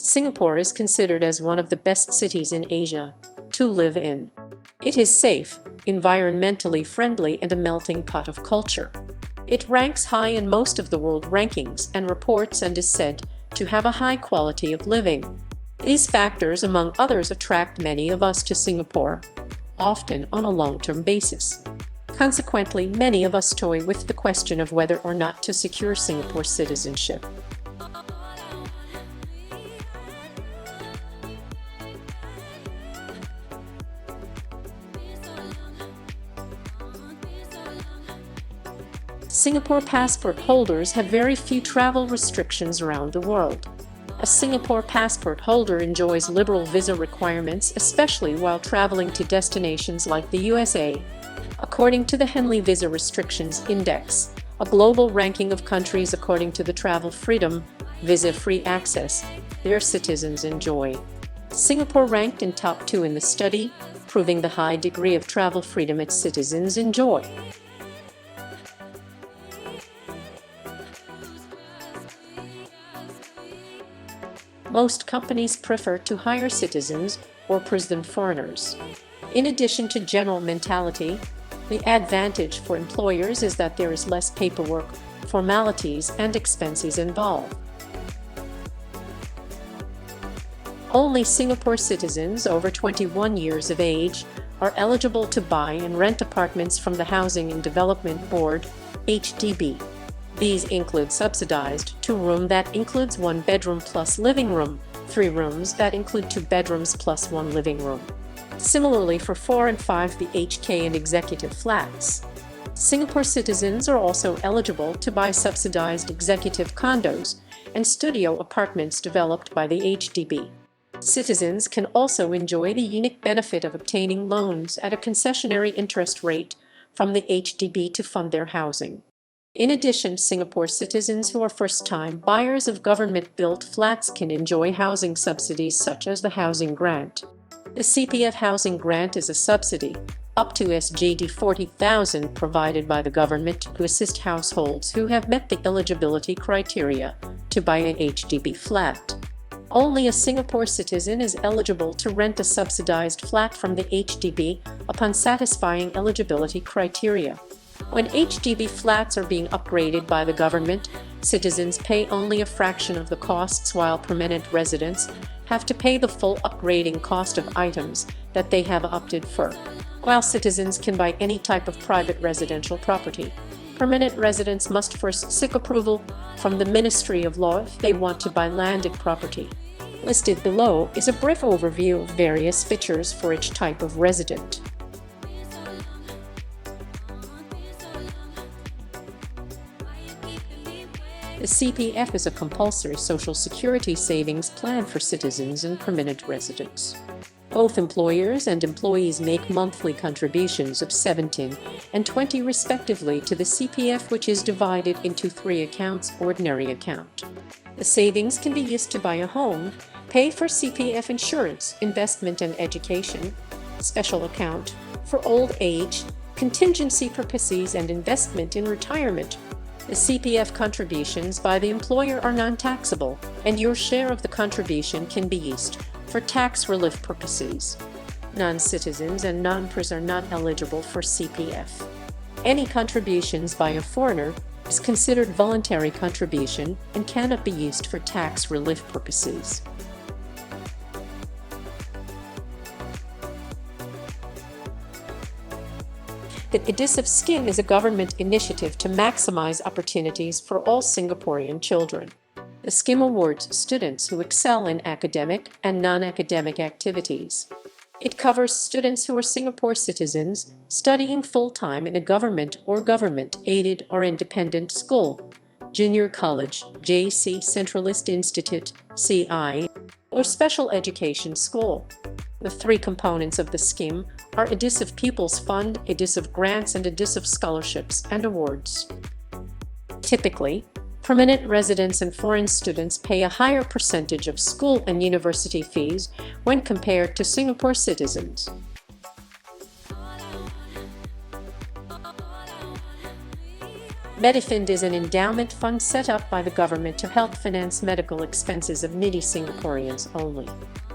Singapore is considered as one of the best cities in Asia to live in. It is safe, environmentally friendly, and a melting pot of culture. It ranks high in most of the world rankings and reports and is said to have a high quality of living. These factors, among others, attract many of us to Singapore, often on a long-term basis. Consequently, many of us toy with the question of whether or not to secure Singapore citizenship. Singapore passport holders have very few travel restrictions around the world. A Singapore passport holder enjoys liberal visa requirements, especially while traveling to destinations like the USA. According to the Henley Visa Restrictions Index, a global ranking of countries according to the travel freedom, visa-free access their citizens enjoy. Singapore ranked in top 2 in the study, proving the high degree of travel freedom its citizens enjoy. Most companies prefer to hire citizens or prison foreigners. In addition to general mentality, the advantage for employers is that there is less paperwork, formalities, and expenses involved. Only Singapore citizens over 21 years of age are eligible to buy and rent apartments from the Housing and Development Board, HDB. These include subsidized 2-room that includes 1 bedroom plus living room, 3 rooms that include 2 bedrooms plus 1 living room. Similarly for 4 and 5 BHK and executive flats. Singapore citizens are also eligible to buy subsidized executive condos and studio apartments developed by the HDB. Citizens can also enjoy the unique benefit of obtaining loans at a concessionary interest rate from the HDB to fund their housing. In addition, Singapore citizens who are first-time buyers of government-built flats can enjoy housing subsidies such as the Housing Grant. The CPF Housing Grant is a subsidy, up to SGD 40,000 provided by the government to assist households who have met the eligibility criteria to buy an HDB flat. Only a Singapore citizen is eligible to rent a subsidized flat from the HDB upon satisfying eligibility criteria. When HDB flats are being upgraded by the government, citizens pay only a fraction of the costs, while permanent residents have to pay the full upgrading cost of items that they have opted for. While citizens can buy any type of private residential property, permanent residents must first seek approval from the Ministry of Law if they want to buy landed property. Listed below is a brief overview of various features for each type of resident. The CPF is a compulsory Social Security savings plan for citizens and permanent residents. Both employers and employees make monthly contributions of 17 and 20 respectively to the CPF, which is divided into 3 accounts. Ordinary account. The savings can be used to buy a home, pay for CPF insurance, investment and education. Special account for old age, contingency purposes, and investment in retirement. The CPF contributions by the employer are non-taxable, and your share of the contribution can be used for tax relief purposes. Non-citizens and non-PRs are not eligible for CPF. Any contributions by a foreigner is considered voluntary contribution and cannot be used for tax relief purposes. The Adhesive Scheme is a government initiative to maximize opportunities for all Singaporean children. The scheme awards students who excel in academic and non-academic activities. It covers students who are Singapore citizens studying full-time in a government or government-aided or independent school, junior college, JC, Centralist Institute, CI, or special education school. The 3 components of the scheme are Adhesive Pupils Fund, Adhesive Grants, and Adhesive Scholarships and Awards. Typically, permanent residents and foreign students pay a higher percentage of school and university fees when compared to Singapore citizens. Medifund is an endowment fund set up by the government to help finance medical expenses of needy Singaporeans only.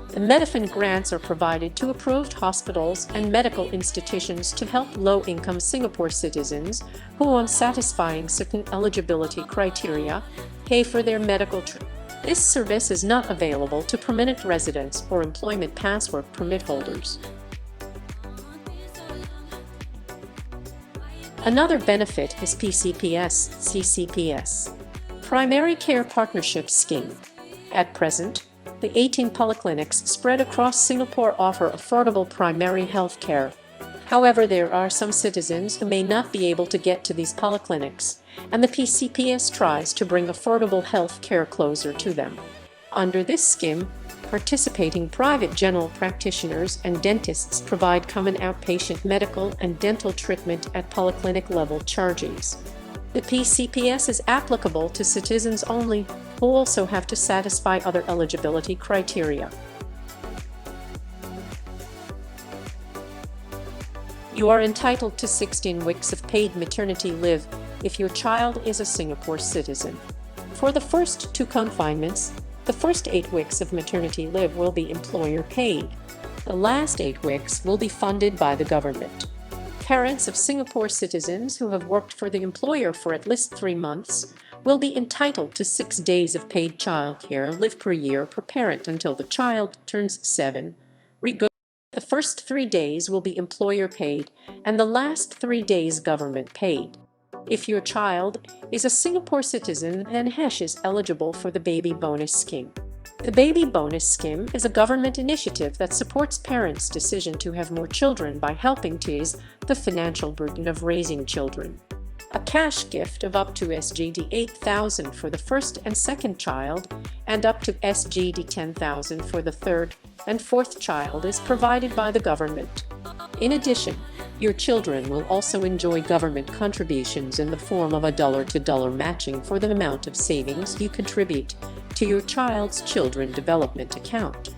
The Medifund grants are provided to approved hospitals and medical institutions to help low-income Singapore citizens who, on satisfying certain eligibility criteria, pay for their medical treatment. This service is not available to permanent residents or employment pass work permit holders. Another benefit is PCPS/CCPS, Primary Care Partnership Scheme. At present, the 18 polyclinics spread across Singapore offer affordable primary health care. However, there are some citizens who may not be able to get to these polyclinics, and the PCPS tries to bring affordable health care closer to them. Under this scheme, participating private general practitioners and dentists provide common outpatient medical and dental treatment at polyclinic-level charges. The PCPS is applicable to citizens only who also have to satisfy other eligibility criteria. You are entitled to 16 weeks of paid maternity leave if your child is a Singapore citizen. For the first 2 confinements, the first 8 weeks of maternity leave will be employer paid. The last 8 weeks will be funded by the government. Parents of Singapore citizens who have worked for the employer for at least 3 months will be entitled to 6 days of paid childcare leave per year per parent until the child turns 7. The first 3 days will be employer paid and the last 3 days government paid. If your child is a Singapore citizen, then HESH is eligible for the Baby Bonus Scheme. The Baby Bonus Scheme is a government initiative that supports parents' decision to have more children by helping to ease the financial burden of raising children. A cash gift of up to SGD 8,000 for the first and second child and up to SGD 10,000 for the third and fourth child is provided by the government. In addition, your children will also enjoy government contributions in the form of a dollar-to-dollar matching for the amount of savings you contribute to your child's children development account.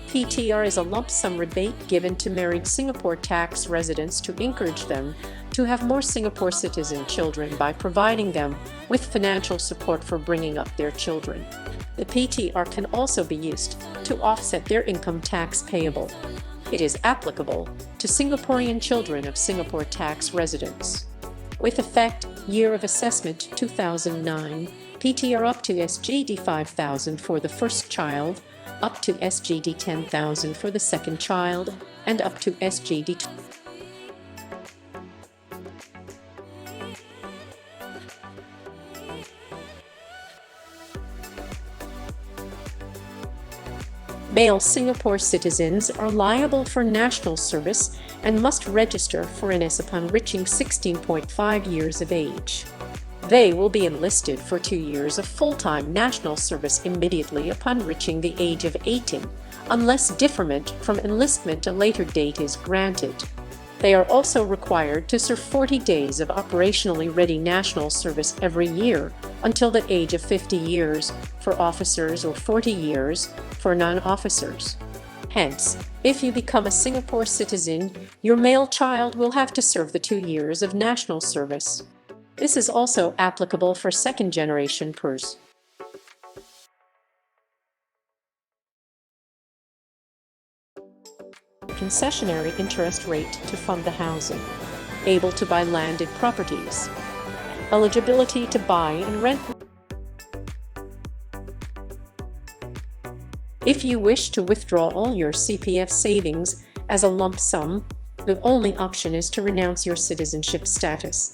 PTR is a lump sum rebate given to married Singapore tax residents to encourage them to have more Singapore citizen children by providing them with financial support for bringing up their children. The PTR can also be used to offset their income tax payable. It is applicable to Singaporean children of Singapore tax residents. With effect, year of assessment 2009, PTR up to SGD 5,000 for the first child, up to SGD 10,000 for the second child, and up to SGD Male Singapore citizens are liable for national service and must register for NS upon reaching 16.5 years of age. They will be enlisted for 2 years of full-time national service immediately upon reaching the age of 18, unless deferment from enlistment a later date is granted. They are also required to serve 40 days of operationally ready national service every year until the age of 50 years for officers or 40 years for non-officers. Hence, if you become a Singapore citizen, your male child will have to serve the 2 years of national service. This is also applicable for second-generation PERS. Concessionary interest rate to fund the housing. Able to buy landed properties. Eligibility to buy and rent. If you wish to withdraw all your CPF savings as a lump sum, the only option is to renounce your citizenship status.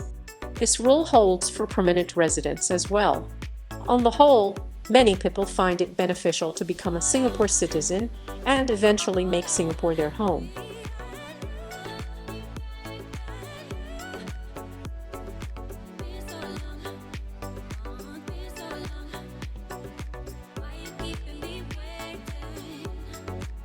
This rule holds for permanent residents as well. On the whole, many people find it beneficial to become a Singapore citizen and eventually make Singapore their home.